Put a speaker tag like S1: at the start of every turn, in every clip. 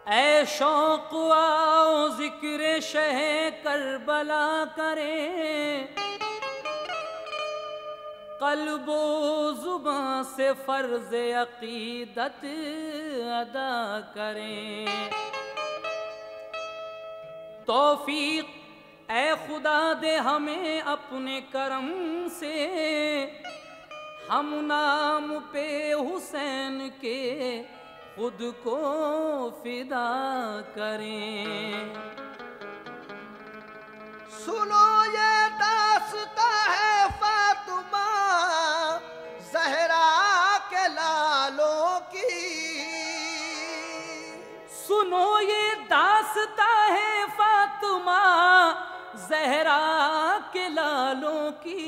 S1: ऐ शौक़ आओ ज़िक्र शह करबला करें, क़ल्बो ज़ुबां से फ़र्ज़ अक़ीदत अदा करें। तौफ़ीक़ ऐ खुदा दे हमें अपने करम से, हम नाम पे हुसैन के खुद को फिदा करें।
S2: सुनो ये दास्ता है फातिमा ज़हरा के लालों की,
S1: सुनो ये दास्ता है फातिमा ज़हरा के लालों की।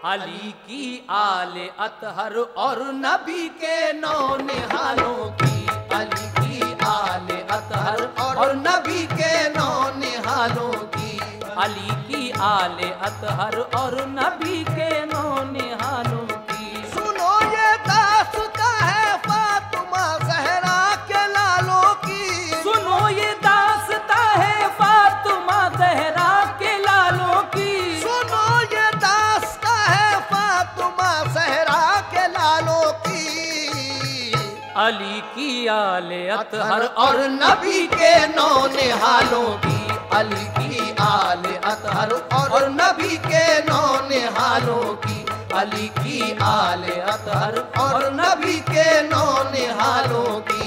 S1: अली की आले अतहर और नबी के नौ निहालों की, अली की आले अतहर और नबी के नौ निहालों की, अली की आले अतहर और नबी के नौ निहालों की।
S2: सुनो ये दास्ता है फातिमा ज़हरा के लालों की,
S1: सुनो ये दास्ता है फातिमा ज़हरा के लालों की,
S2: सुनो ये दास्ता है फातिमा ज़हरा के लालों की।
S1: अली की आले अतहर और नबी के नौ निहालों की, अली की आले अतहर और नबी के नौ निहालों की, अली की आले अतहर और नबी के नौ निहालों की।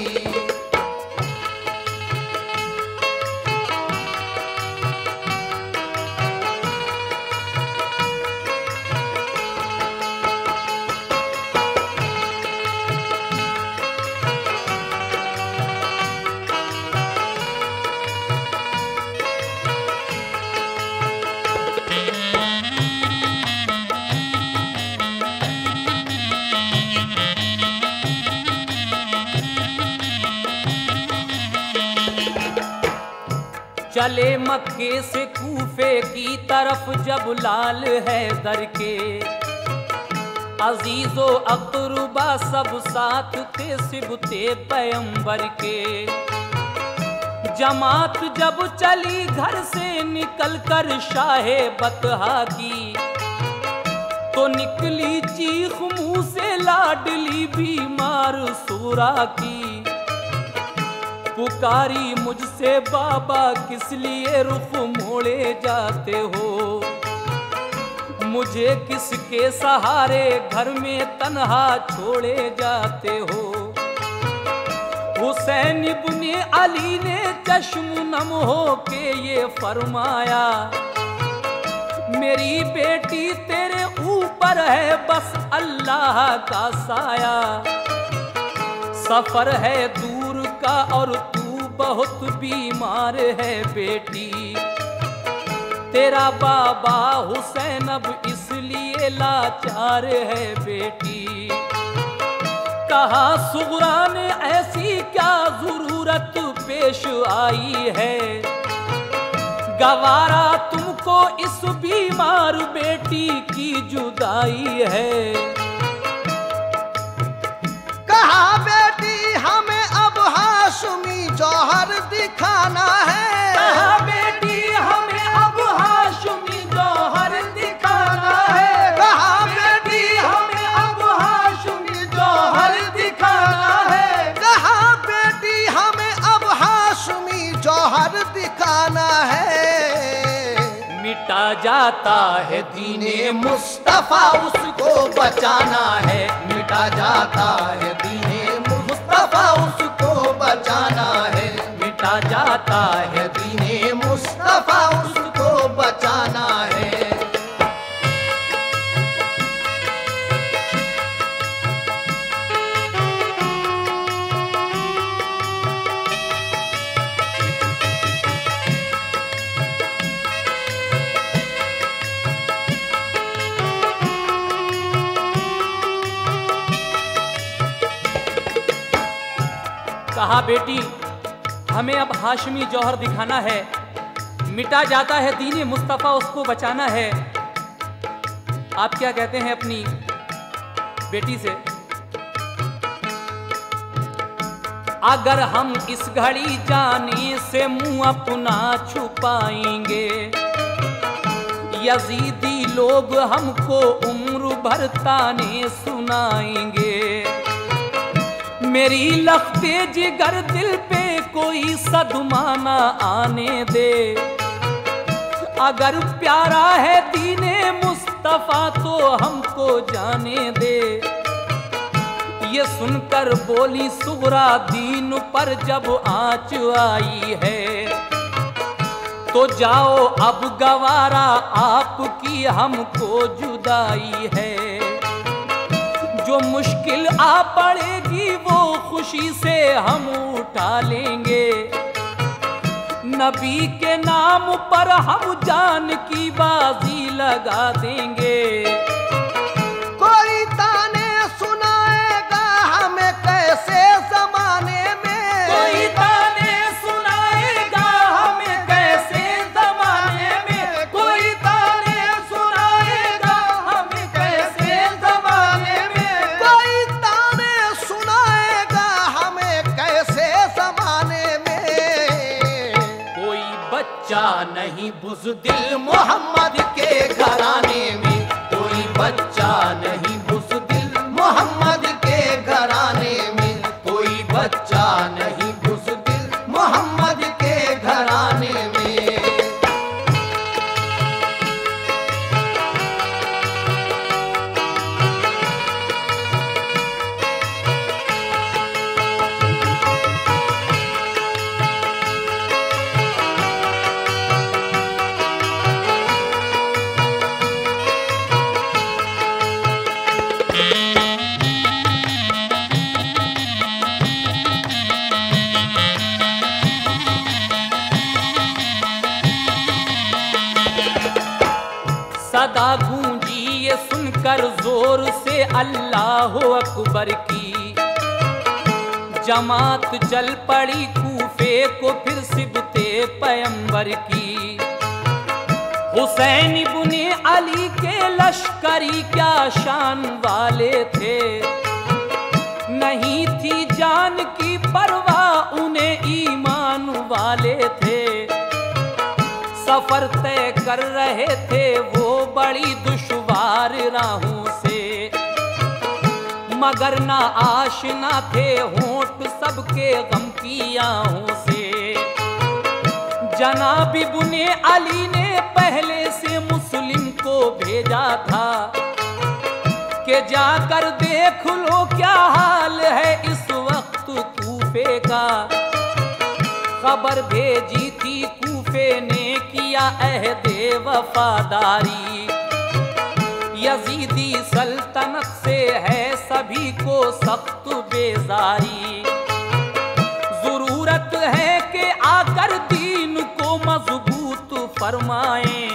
S1: चले मक्के से कूफे की तरफ जब लाल हैदर के, अजीजो अक़रबा सब साथ थे सिबते पैगंबर के। जमात जब चली घर से निकल कर शाहे बतहा की, तो निकली चीख मुंह से लाडली बीमार सूरा की। पुकारी मुझसे बाबा किस लिए रुख मोड़े जाते हो, मुझे किसके सहारे घर में तन्हा छोड़े जाते हो। हुसैन इब्ने अली ने चश्म नम हो के ये फरमाया, मेरी बेटी तेरे ऊपर है बस अल्लाह का साया। सफर है दूर का और तू बहुत बीमार है बेटी, तेरा बाबा हुसैन अब इसलिए लाचार है बेटी। कहा सुगरा ने ऐसी क्या जरूरत पेश आई है, गवारा तुमको इस बीमार बेटी की जुदाई है।
S2: कहा बेटी हमें अब हाशमी जौहर दिखाना है,
S1: कहा बेटी हमें अब हाशमी जौहर दिखाना है,
S2: कहा
S1: बेटी हमें अब हाशमी जौहर दिखाना है,
S2: कहा बेटी हमें अब हाशमी जौहर दिखाना है।
S1: मिटा जाता है दीने मुस्तफा उसको बचाना है, मिटा जाता है दीने मुस्तफा उसको बचाना है, मिटा जाता है दीने मुस्तफा उसको बचाना है। कहा बेटी हमें अब हाशमी जौहर दिखाना है, मिटा जाता है दीने मुस्तफ़ा, उसको बचाना है। आप क्या कहते हैं अपनी बेटी से? अगर हम इस घड़ी जाने से मुंह अपना छुपाएंगे, यजीदी लोग हमको उम्र भर ताने सुनाएंगे। मेरी लख्ते जिगर दिल पे कोई सदमा ना आने दे, अगर प्यारा है दीने मुस्तफ़ा तो हमको जाने दे। ये सुनकर बोली सुगरा दीन पर जब आँच आई है, तो जाओ अब गवारा आपकी हमको जुदाई है। जो मुश्किल आ पड़ेगी वो खुशी से हम उठा लेंगे, नबी के नाम पर हम जान की बाजी लगा देंगे।
S2: कोई ताने सुनाएगा हमें कैसे जमाने में,
S1: कोई ताने सुनाएगा हमें कैसे जमाने में, कोई ताने सुनाएगा हमें कैसे जमाने में,
S2: कोई ताने सुनाएगा हमें कैसे जमाने में।
S1: कोई बच्चा नहीं बुज़दिल मोहम्मद के घराने में, कोई बच्चा नहीं बुज़दिल
S2: मोहम्मद के घराने में,
S1: कोई बच्चा नहीं
S2: बुज़दिल मोहम्मद के घराने में।
S1: सदा गूंजी ये सुनकर जोर से अल्लाह अकबर की, जमात चल पड़ी कूफे को फिर सिबते पैगंबर की। हुसैन इब्ने अली के लश्करी क्या शान वाले थे, नहीं थी जान की परवाह उन्हें ईमान वाले थे। सफर तय कर रहे थे वो बड़ी दुश्वार राहों से, मगर ना आशना थे होंठ सबके गम की आहों से। जनाब इब्ने अली ने पहले से मुस्लिम को भेजा था कि जाकर देख लो क्या हाल है इस वक्त कूफे का। खबर भेजी थी कूफे ने किया अहदे वफादारी, यजीदी सल्तनत से है सभी को सख्त बेजारी। जरूरत है कि आकर दीन को मजबूत फरमाएं,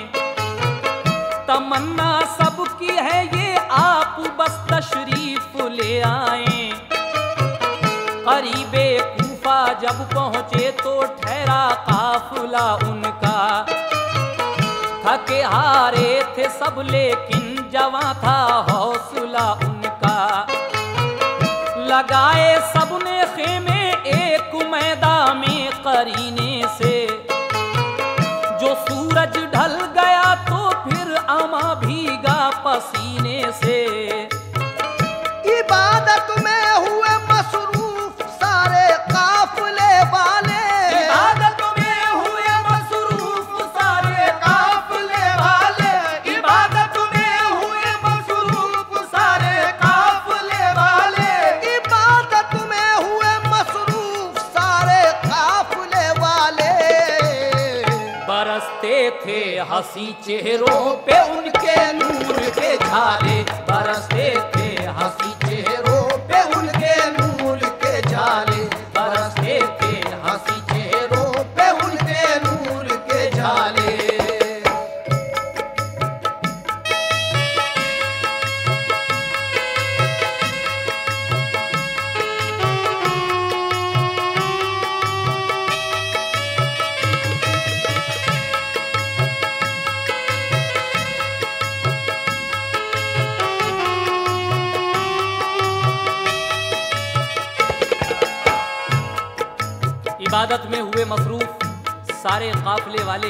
S1: तमन्ना सबकी है ये आप बस तशरीफ ले आएं। करीबे कूफा जब पहुंचे तो ठहरा काफिला उनका, थके हारे थे सब लेकिन जवां था हौसला उनका। लगाए सबने खेमे एक मैदान में करीने से, जो सूरज ढल गया तो फिर अमा भीगा पसीने से।
S2: इबादत में हुए मसरूफ सारे काफिले वाले,
S1: इबादत में हुए मसरूफ सारे काफिले वाले, इबादत में हुए मसरूफ सारे काफिले वाले,
S2: इबादत में हुए मसरूफ सारे काफिले वाले।
S1: बरसते थे हंसी चेहरों पे उनके नूर के झाले, बरसते थे हंसी
S2: चेहरों पे उनके नूर के झाले,
S1: बरसते थे
S2: हंसी चेहरों पे उनके नूर के झाले।
S1: इबादत में हुए मसरूफ सारे काफिले वाले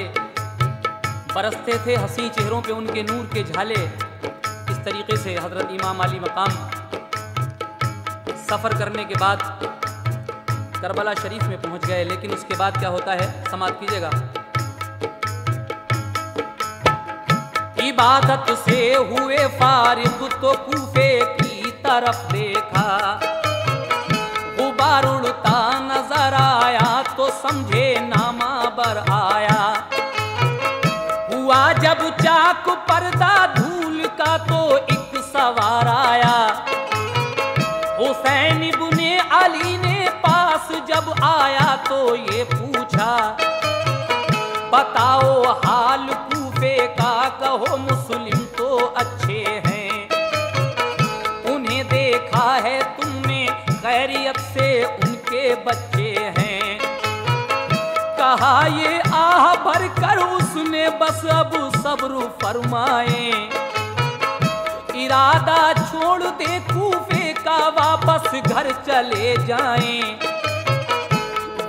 S1: बरसते थे हंसी चेहरों पे उनके नूर के झाले। इस तरीके से हजरत इमाम अली मकाम सफ़र करने के बाद करबला शरीफ में पहुंच गए। लेकिन उसके बाद क्या होता है, समाप्त कीजिएगा। इबादत से हुए फारिग तो कूफे की तरफ देखा, गुबार उड़ता नजर आया तो समझे नामा बर आया। हुआ जब चाक पर्दा धूल का तो एक सवार आया। हुसैन इब्ने अली ने पास जब आया तो ये पूछा, बताओ हाल कूफे का, कहो मुस्लिम तो अच्छे हैं। उन्हें देखा है तुमने खैरियत से उनके बच्चे हैं। कहा ये आह भर कर उसने बस अब सब्र फरमाए। इरादा छोड़ दे कूफे का वापस घर चले जाएं।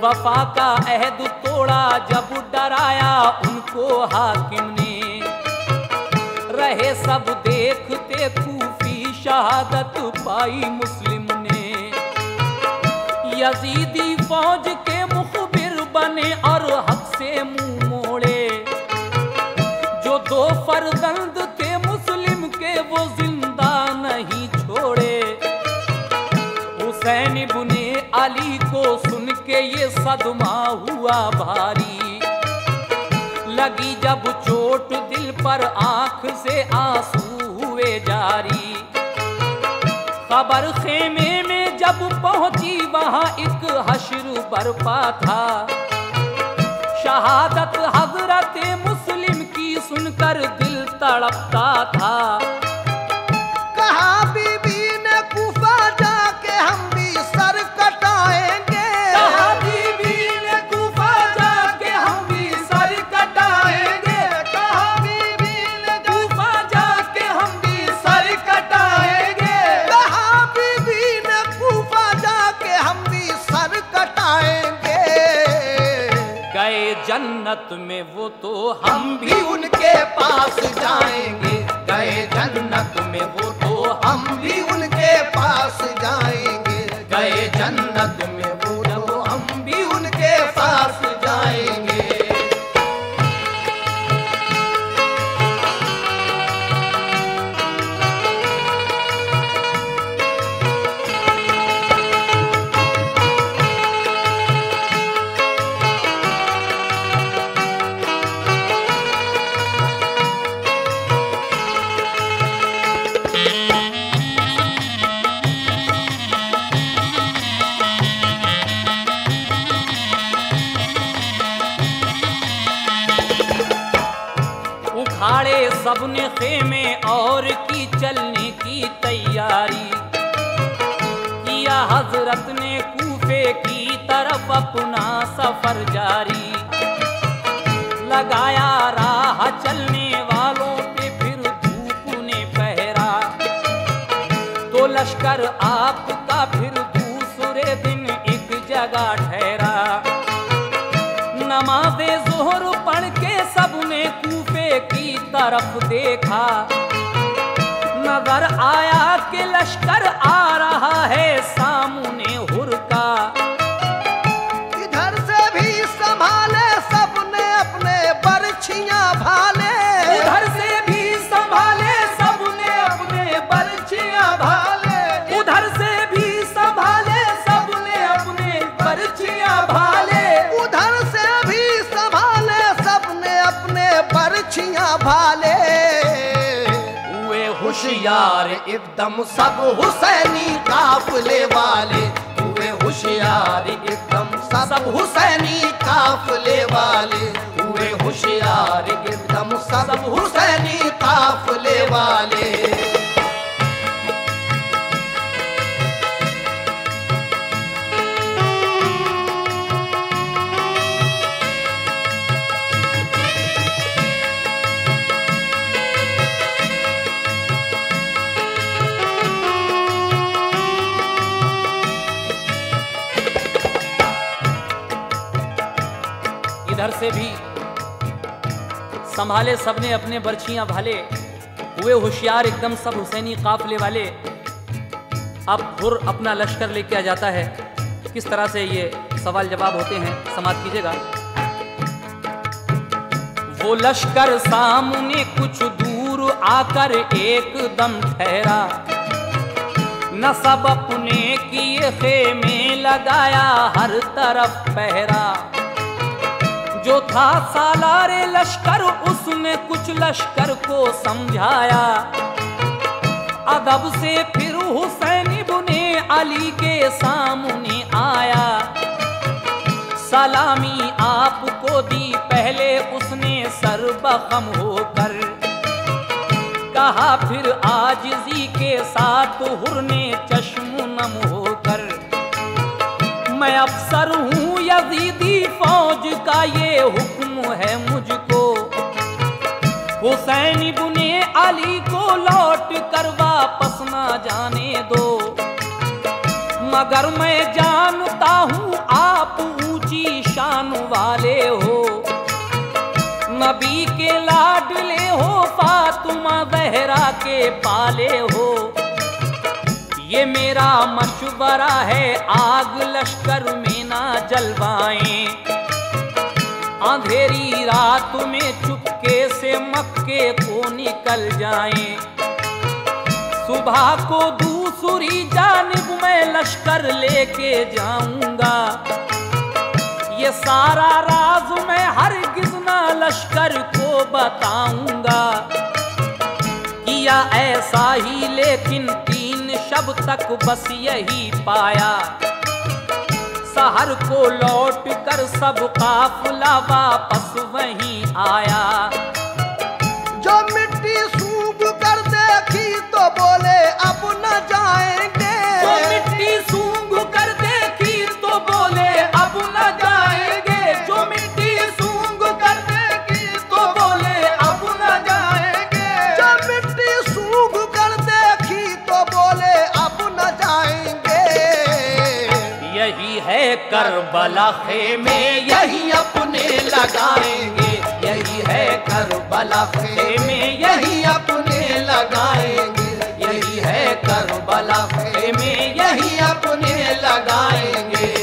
S1: वफा का अहद तोड़ा जब डराया उनको हाकिम ने। रहे सब देखते कूफी शहादत पाई मुस्लिम ने। यजीदी फौज के मुखबिर बने और हक से मुंह मोड़े। जो दो फर्जंद थे मुस्लिम के वो जिंदा नहीं छोड़े। हुसैन इब्ने अली को सुन के ये सदमा हुआ भारी। लगी जब चोट दिल पर आंख से आंसू हुए जारी। खबर खेमे में जब पहुंची वहां एक हश्र बरपा था। शहादत हजरत मुस्लिम की सुनकर दिल तड़पता था।
S2: कहा बीबी ने कूफा जाके हम भी सर कटाएंगे।
S1: कहा बीबी ने कूफा जाके हम भी सर कटाएंगे।
S2: कहा बीबी ने
S1: कूफा जाके हम भी सर कटाएंगे।
S2: कहा बीबी ने कूफा जाके हम भी सर कटाएंगे।
S1: गए जन्नत में वो तो हम भी उनके पास जाएंगे। गए जन्नत में वो तो
S2: हम भी उनके पास जाएंगे।
S1: गए जन्नत में वो तो हम भी उनके पास जाएंगे। उखाड़े सबने खेमे और की चलने की तैयारी। किया हजरत ने कूफे की तरफ अपना सफर जारी। लगाया राह चलने वालों पे फिर धूप ने पहरा। तो लश्कर आपका फिर दूसरे दिन एक जगह ठहरा। नमाज़े ज़ोहर पढ़ के सबने कूफे की तरफ देखा। नजर आया कि लश्कर आ रहा है सामने हुरका।
S2: इधर से भी संभाले सबने अपने बरछियां भाले।
S1: उधर से भी संभाले सबने अपने बरछियां भाले। उधर से भी संभाले सबने अपने बरछियां भाले।
S2: उधर से भी संभाले सबने अपने बरछियां भाले।
S1: हुए होशियार एकदम सब हुसैनी काफिले वाले। हुए होशियार एकदम
S2: सब हुसैनी काफिले वाले।
S1: हुए होशियार एकदम सब हुसैनी काफिले वाले। इधर से भी संभाले सबने अपने बर्छियां भाले, हुए होशियार एकदम सब हुसैनी काफले वाले। अब हुर अपना लश्कर लेके आ जाता है। किस तरह से ये सवाल जवाब होते हैं, समाप्त कीजिएगा। वो लश्कर सामने कुछ दूर आकर एकदम ठहरा, न सब अपने किए खेमे लगाया हर तरफ पहरा। जो था सालारे लश्कर उसने कुछ लश्कर को समझाया, अदब से फिर हुसैन इब्ने अली के सामने आया। सलामी आपको दी पहले उसने सर्वखम होकर, कहा फिर आजिज़ी के साथ हुर ने चश्म नम होकर। मैं अफसर हूँ यजीदी फौज का, ये हुक्म है मुझको, हुसैन इब्ने अली को लौट कर वापस ना जाने दो। मगर मैं जानता हूँ आप ऊंची शान वाले हो, नबी के लाडले हो, फातिमा ज़हरा के पाले हो। ये मेरा मशवरा है आग लश्कर में ना जलवाएं, अंधेरी रात में चुपके से मक्के को निकल जाएं। सुबह को दूसरी जानिब मैं लश्कर लेके जाऊंगा, ये सारा राज मैं हरगिज़ ना लश्कर को बताऊंगा। किया ऐसा ही लेकिन 3 शब तक बस यही पाया, सहर को लौट कर सब काफिला वापस वहीं आया।
S2: जो मिट्टी सूंघ कर देखी तो बोले अब न जाएंगे,
S1: जो मिट्टी सूंघ कर देखी तो बोले अब न जाएंगे, जो मिट्टी सूंघ कर देखी तो बोले अब न जाएंगे,
S2: जो मिट्टी सूंघ कर देखी तो बोले अब न जाएंगे।
S1: यही है करबला खेमे यही अपने लगाएंगे, यही है करबला खेमे यही अपने लगाएंगे, यही है करबला खेमे यही अपने लगाएंगे।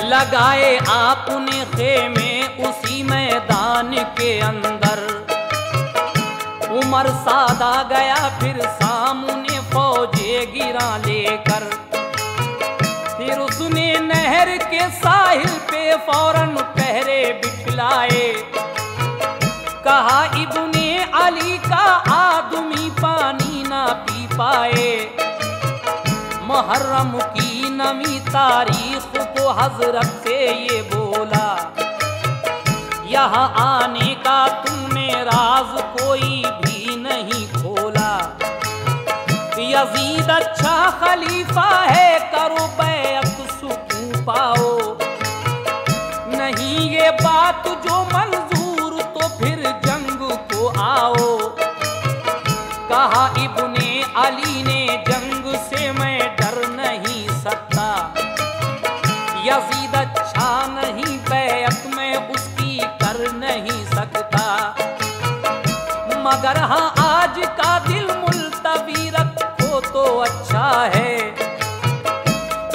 S1: लगाए आपने खेमे उसी मैदान के अंदर, उमर सादा गया फिर सामने फौजे गिरा लेकर। फिर उसने नहर के साहिल पे फौरन पहरे बिछलाए, कहा इब्ने अली का आदमी पानी ना पी पाए। मुहर्रम की नमी तारीख को हजरत से ये बोला, यहाँ आने का तुमने राज कोई भी नहीं खोला। यजीद अच्छा खलीफा है करो बैअत सुकून पाओ, नहीं ये बात जो मंजूर तो फिर जंग को आओ। कहा इब्ने अली ने जंग से मैं डर नहीं सकता, यजीद अच्छा नहीं बैअत में उसकी कर नहीं सकता। मगर हाँ आज का दिल मुल्तवी रखो तो अच्छा है,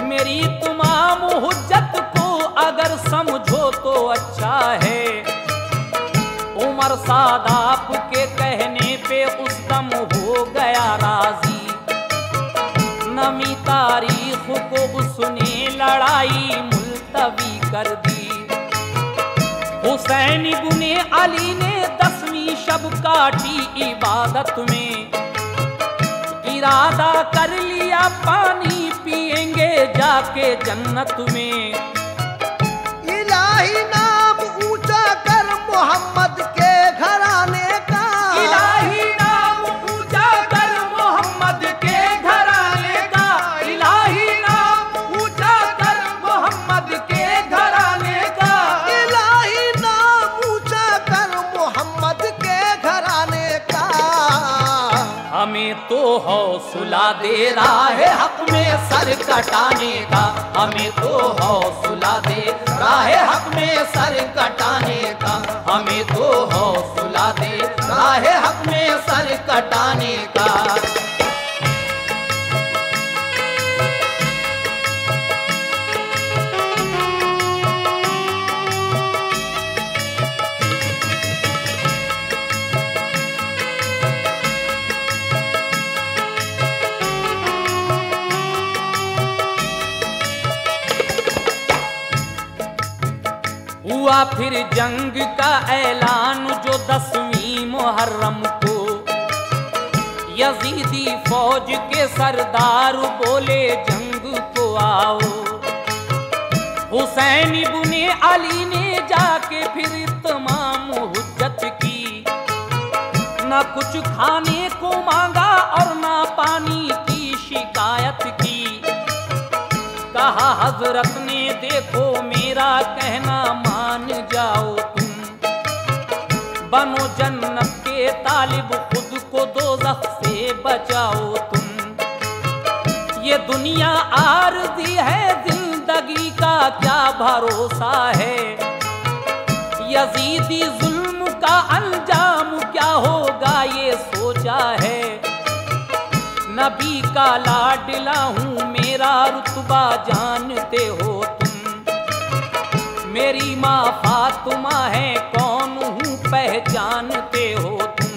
S1: मेरी तमाम हुज्जत को अगर समझो तो अच्छा है। उमर सादाप के कहने पे उस दम हो गया राजी, नमी तारीख को उसने लड़ाई मुल्तवी कर दी। हुसैन इब्ने अली ने 10वीं शब काटी इबादत में, इरादा कर लिया पानी पिएंगे जाके जन्नत में। हमें तो हौसला दे राह हक में सर कटाने का, हमें तो हौसला दे राह हक में सर कटाने का, हमें तो हौसला दे राह हक में सर कटाने का। हुआ फिर जंग का ऐलान जो 10वीं मुहर्रम को, यजीदी फौज के सरदार बोले जंग को आओ। हुसैन इब्ने अली ने जाके फिर तमाम हुज्जत की, ना कुछ खाने को मांगा और ना पानी की शिकायत की। कहा हजरत ने देखो मेरा कहना मान जाओ तुम, बनो जन्नत के तालिब खुद को दोज़ख से बचाओ तुम। ये दुनिया आरज़ी है जिंदगी का क्या भरोसा है, यजीदी जुल्म का अंजाम क्या होगा ये सोचा है। नबी का लाडला हूँ मेरा रुतबा जानते हो तुम, मेरी माँ फातिमा है कौन हूँ पहचानते हो तुम।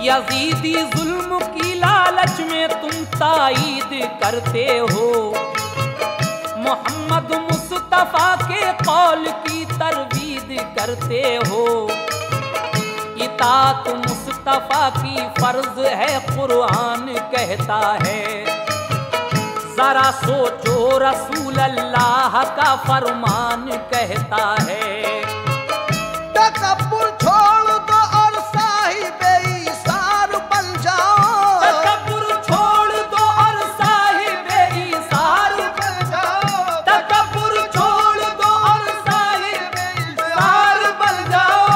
S1: यजीदी जुल्म की लालच में तुम ताईद करते हो, मोहम्मद मुस्तफा के कौल की तरवीद करते हो। इताअत मुस्तफा की फर्ज है कुरान कहता है, जरा सोचो रसूल अल्लाह का फरमान कहता है।
S2: तकब्बुर छोड़ दो और साहिबे ईसार बन जाओ,
S1: तकब्बुर छोड़ दो और साहिबे ईसार
S2: बन जाओ,
S1: तकब्बुर छोड़ दो और साहिबे ईसार बन जाओ,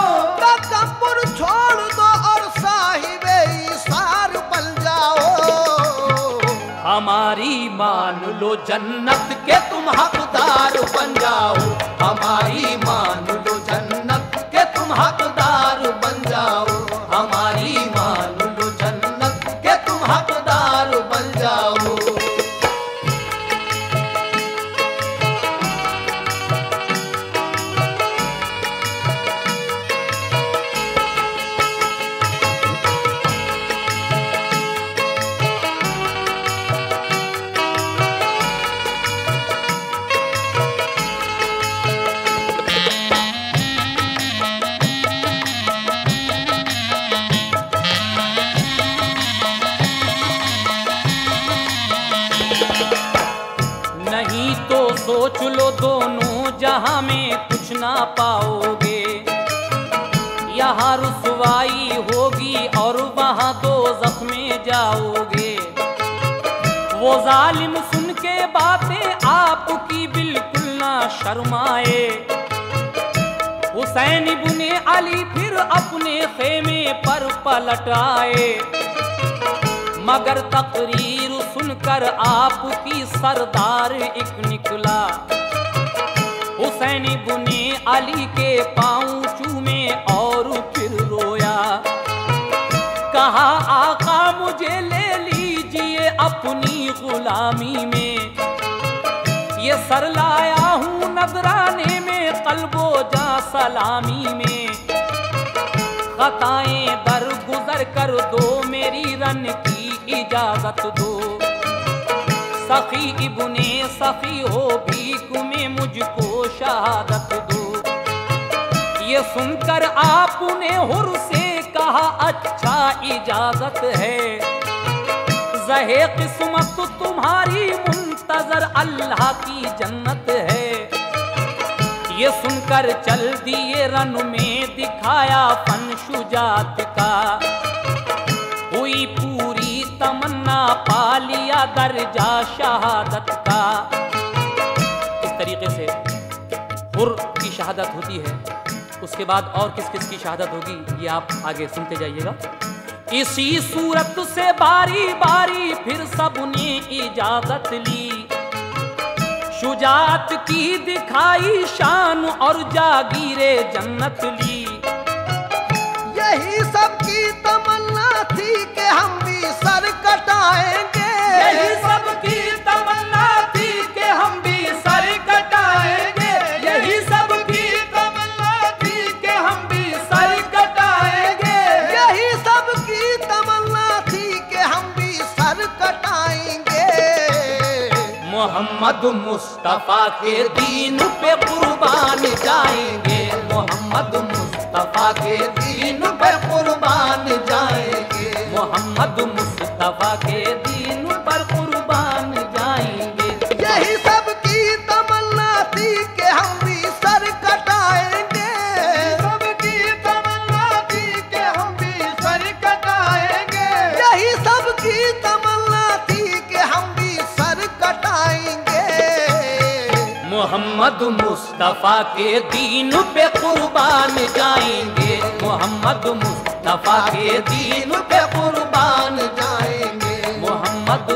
S2: तकब्बुर छोड़ दो और साहिबे ईसार बन जाओ।
S1: हमारी मान लो जन्नत के तुम हकदार बन जाओ, हमारी मान लो जन्नत के तुम हकदार बन जाओ, हमारी मान लो जन्नत के तुम हकदार बन जाओ। नहीं तो सोच लो दोनों जहां में कुछ ना पाओगे, यहाँ रुसवाई होगी और वहाँ दोज़ख में जाओगे। वो जालिम सुन के बातें आपकी बिल्कुल ना शर्माए, हुसैन इब्ने अली फिर अपने खेमे पर पलट आए। मगर तकरीर सुनकर आपकी सरदार एक निकला, हुसैन इब्ने अली के पाँव चूमे और फिर रोया। कहा आका मुझे ले लीजिए अपनी गुलामी में, ये सर लाया हूँ नजराने में कल्बो जा सलामी में। खताएं दर गुजर कर दो मेरी रन की इजाजत दो, सखी इब्ने सखी हो भीख में मुझको शहादत दो। ये सुनकर आपने हुर से कहा अच्छा इजाजत है, ज़हे किस्मत तुम्हारी मुंतजर अल्लाह की जन्नत है। ये सुनकर चल दिए रन में दिखाया फन शुजात का, हुई पूरी तमन्ना पा लिया दर्जा शहादत का। इस तरीके से हुर की शहादत होती है, उसके बाद और किस किस की शहादत होगी ये आप आगे सुनते जाइएगा। इसी सूरत से बारी बारी फिर सबने इजाजत ली। शुजात की दिखाई शान और जागीरे जन्नत ली।
S2: यही सबकी तमन्ना थी कि हम भी सर कटाएंगे।
S1: यही सबकी तमन्ना थी कि हम भी सर कटाएंगे। यही सबकी तमन्ना थी कि हम भी सर कटाएंगे।
S2: यही सबकी तमन्ना थी कि हम भी सर कटाएंगे।
S1: मोहम्मद मुस्तफा के दीन पे कुर्बान जाएंगे। मोहम्मद मुस्तफा के दीन पे कुर्बान जाएंगे। मोहम्मद मुस्तफा के दीन पर कुर्बान जाएंगे।
S2: यही सबकी तमन्ना थी कि हम भी सर कटाएंगे।
S1: सबकी तमन्ना थी कि हम भी सर कटाएंगे।
S2: यही सबकी तमन्ना थी कि हम भी सर कटाएंगे।
S1: मोहम्मद मुस्तफा के दीन पे कुर्बान जाएंगे। मोहम्मद मुस्तफा के दीन पे कुर्बान जाएंगे। मोहम्मद